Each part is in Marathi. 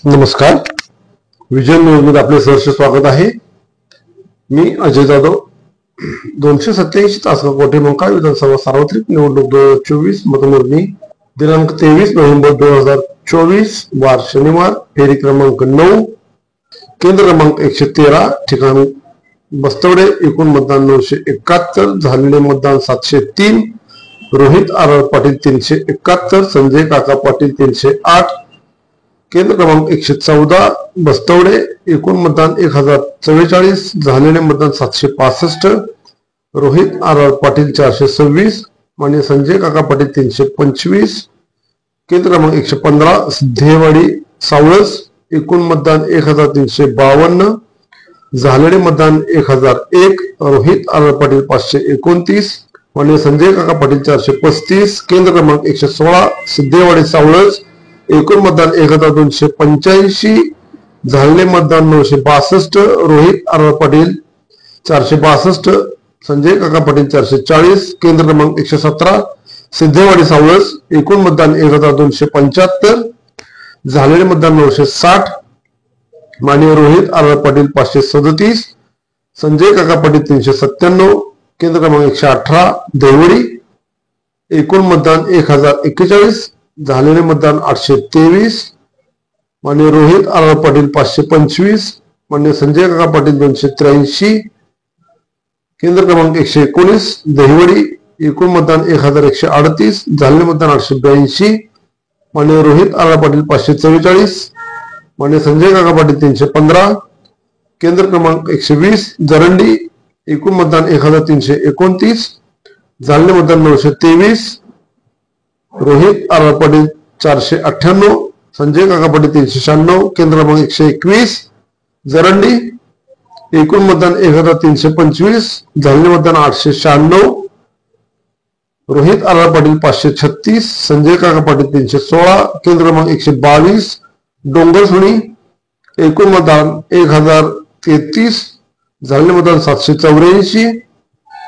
नमस्कार. विजन न्यूज मध्ये आपले सहर्ष स्वागत आहे. मी अजय जाधव. 287 तासगाव कोठे मंकाळ विधानसभा सार्वत्रिक निवडणूक 2024 मतमोजणी दिनांक 23 नोव्हेंबर 2024 वार शनिवार. फेरी क्रमांक 9, केंद्र क्रमांक 113, ठिकाण बस्तवडे. एकूण मतदान 971, झालेले मतदान 703. रोहित आर पाटील 371, संजय काका पाटील 308, केंद्र क्रमांक 114, बस्तवडे. एकूण मतदान 1044, झालेले मतदान 765. रोहित आर पाटील 426, माननीय संजय काका पाटील 325, केंद्र क्रमांक 115, सिद्धेवाडी सावळस. एकूण मतदान 1352, झालेले मतदान 1001. रोहित आर पाटील 529, माननीय संजय काका पाटील 435, केंद्र क्रमांक 116, सिद्धेवाडी सावळस. एकूण मतदान 1285, झालेले मतदान 962. रोहित आर पाटील 462, संजय काका पाटील 440, केंद्र क्रमांक 117, सिद्धेवाडी सावळस. एकूण मतदान 1275, झालेले मतदान 960. माननीय रोहित आर पाटील 537, संजय काका पाटील 397, केंद्र क्रमांक 118, देवडी. एकूण मतदान 1041, झालेले मतदान 823. माननीय रोहित आर पाटील 525, माननीय संजय काका पाटील 283, केंद्र क्रमांक 119, दहिवडी. एकूण मतदान 1138, झालेले मतदान 882. माननीय रोहित आर पाटील 544, माननीय संजय काका पाटील 315, केंद्र क्रमांक 120, जरंडी. एकूण मतदान 1329, झालेले मतदान 923. रोहित आर पाटील 498, संजय काका पाटील 396, केंद्र क्रमांक 121, जरंडी. एकूण मतदान 1325, झालेले मतदान 896. रोहित आर पाटील 536, संजय काका पाटील 316, केंद्र क्रमांक 122, डोंगरसुणी. एकूण मतदान 1033, झालेले मतदान 784.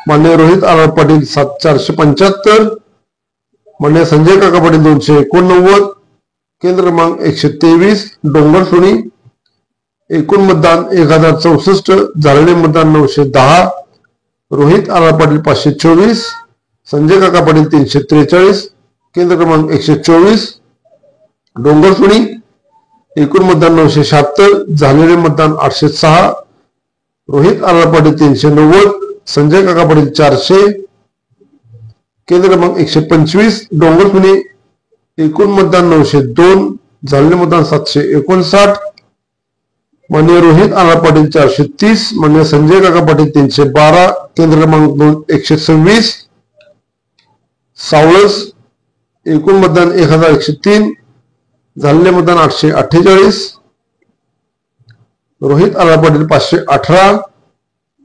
माननीय रोहित आर पाटील 475, माननीय संजय काका पाटील 289, केंद्र क्रमांक 123, डोंगरसुणी. एकूण मतदान 1064, झालेले मतदान 910. रोहित आर पाटील 524, संजय काका पाटील 343, केंद्र क्रमांक 124, डोंगरसुणी. एकूण मतदान 976, झालेले मतदान 806. रोहित आर पाटील 390, संजय काका पाटील 400, केंद्र क्रमांक 125, डोंगरसुणी. एकूण मतदान 902, झालेले मतदान 759. माननीय रोहित आर पाटील 430, माननीय संजय काका पाटील 312, केंद्र क्रमांक 126, सावळस. एकूण मतदान 1103, झालेले मतदान 848. रोहित आर पाटील 518,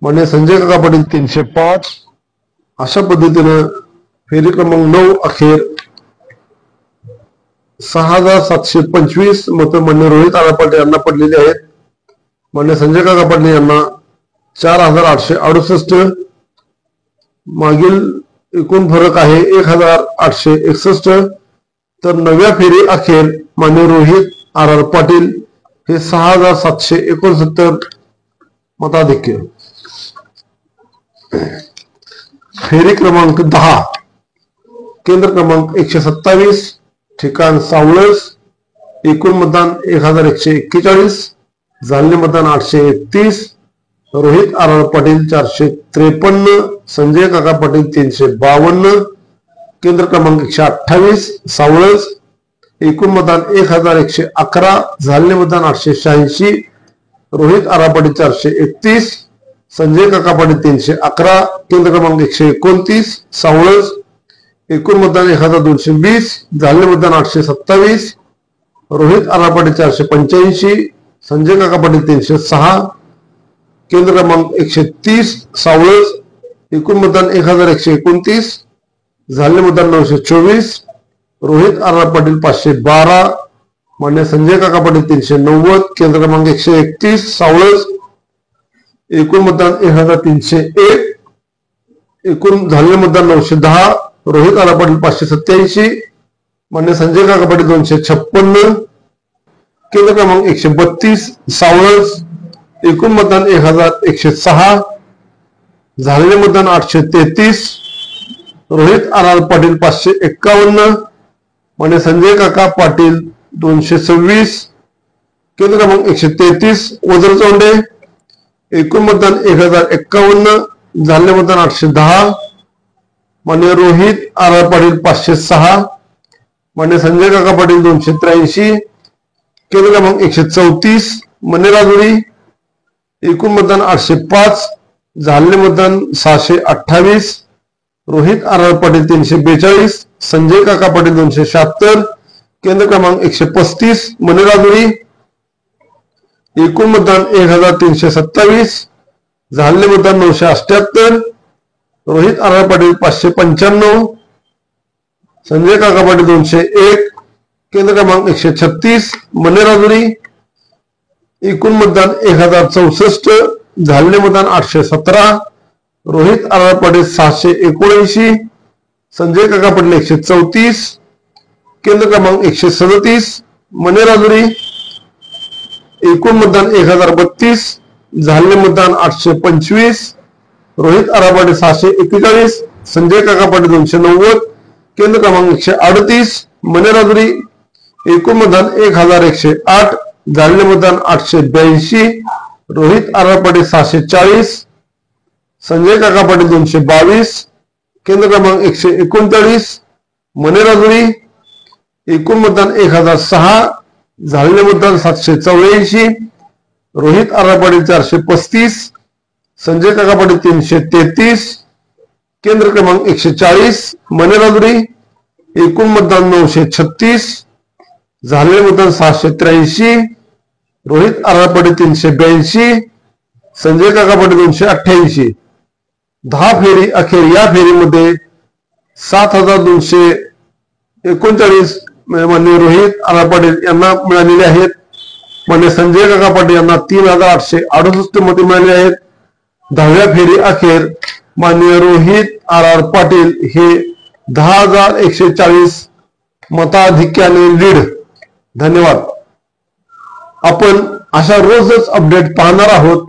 माननीय संजय काका पाटील 305. अशा पद्धतीनं फेरी क्रमांक 9 अखेर 6725 मतं माननीय रोहित आर पाटील यांना पडलेली आहेत. माननीय संजय काका पाटील यांना 4868. मागील एकूण फरक आहे 1861. तर नव्या फेरी अखेर माननीय रोहित आर पाटील हे 6769 मताधिक्य. फेरी क्रमांक 10, केंद्र क्रमांक 127, ठिकाण सावळस. एकूण मतदान 1141, झालेले मतदान 831. रोहित आर पाटील 453, संजय काका पाटील 352, केंद्र क्रमांक 128, सावळस. एकूण मतदान 1111, झालेले मतदान 886. रोहित आर पाटील 431, संजय काका पाटील 311, केंद्र क्रमांक 129, सावळस. एकूण मतदान 1220, झालेले मतदान 827. रोहित आर पाटील 485, संजय काका पाटील 306, केंद्र क्रमांक 130, सावळस. एकूण मतदान 1129, झालेले मतदान 924. रोहित आर पाटील 512, माननीय संजय काका पाटील 390, केंद्र क्रमांक 131, सावळस. एकूण मतदान 1301, एकूण झालेले मतदान 910. रोहित आर पाटील 587, माननीय संजय काका पाटील 256, केंद्र क्रमांक 132 सावळज, एकूण मतदान 1106, झालेले मतदान 833, रोहित आर पाटील 551, मान्य संजय काका पाटील 226, केंद्र क्रमांक 133 वज्रचौंडे, एकूण मतदान 1051, झालेले मतदान 810, मान्य रोहित आर पाटील 506, मान्य संजय काका पाटील 283, केंद्र क्रमांक 134 मनेराजुरी, एकूण मतदान 805, झालेले मतदान 628, रोहित आर पाटील 342, संजय काका पाटील 276, केंद्र क्रमांक 135 मनेराजुरी, एकूण मतदान 1327, झालेले मतदान 978, रोहित आर पाटील 595, संजय काका पाटील 201, केंद्र क्रमांक 136 मनेराजुरी, एकूण मतदान 1064, झालेले मतदान 817, रोहित आर पाटील 679, संजय काका पाटील 134, केंद्र क्रमांक 137 मनेराजुरी, एकूण मतदान 1032, झालेले मतदान 825, रोहित आर पाटील 641, संजय काका पाटील 290, केंद्र क्रमांक 138 मनेराजुरी, एकूण मतदान 1108, झालेले मतदान 882, रोहित आर पाटील 640, संजय काका पाटील 222, केंद्र क्रमांक 139 मनेराजुरी, एकूण मतदान 1006, झालेले मतदान 784, रोहित आर पाटील 435, संजय काका पाटील 333, केंद्र क्रमांक 140 मनेराजुरी, एकूण मतदान 936, झालेले मतदान 683, रोहित आर पाटील 382, संजय काका पाटील 288. 10 फेरी अखेर या फेरीमध्ये 7239 मान्य रोहित आर पाटील यांना मिळालेले आहेत. मान्य संजय काका पाटील यांना 3868 मते मिळाली आहेत. 10व्या फेरी अखेर माननीय रोहित आर पाटील हे 10,140 मताधिक्याने लीड. धन्यवाद. आपण अशा रोजच अपडेट पाहणार आहोत.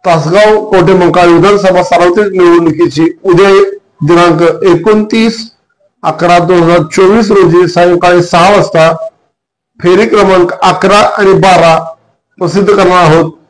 तासगाव कवठेमहांकाळ विधानसभा सार्वत्रिक निवडणुकीची उद्या दिनांक 29/11/2024 रोजी सायंकाळी 6 वाजता फेरी क्रमांक 11 आणि 12 प्रसिद्ध करणार आहोत.